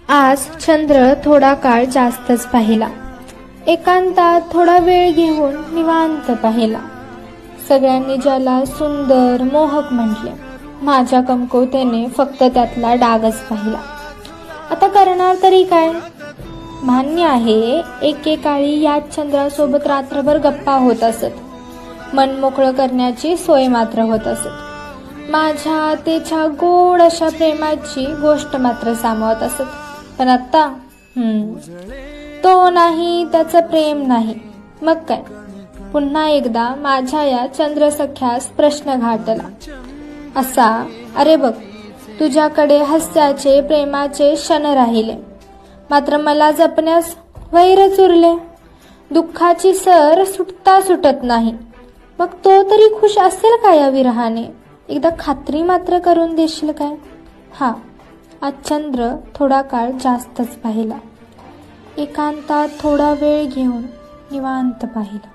आज चंद्र थोडा काळ जास्तच पाहिला. एकांतात थोडा वेळ घेऊन निवांत पाहिला. सगळ्यांनी ज्याला सुंदर मोहक म्हटले, माझ्या कमकुवतेने फक्त त्यातला डागच पाहिला. आता करणार तरी काय? मान्य आहे, एकेकाळी याच चंद्रासोबत रात्रभर गप्पा होत असत, मन मोकळं करण्याची सोय मात्र होत असत. माझ्या त्याच्या गोड अशा प्रेमाची गोष्ट मात्र सामावत असत. पण आता तो नाही, त्याचं प्रेम नाही. मग काय? पुन्हा एकदा माझ्या या चंद्रसख्यास प्रश्न घातला असा, अरे बघ, तुझ्याकडे हास्याचे प्रेमाचे क्षण राहिले, मात्र मला जपण्यास वैरच उरले. दुःखाची सर सुटता सुटत नाही. मग तो तरी खुश असेल का या विरहाने? एकदा खात्री मात्र करून देशील काय? हा, आज चंद्र थोडा काळ जास्तच पाहिला. एकांतात थोडा वेळ घेऊन निवांत पाहिला.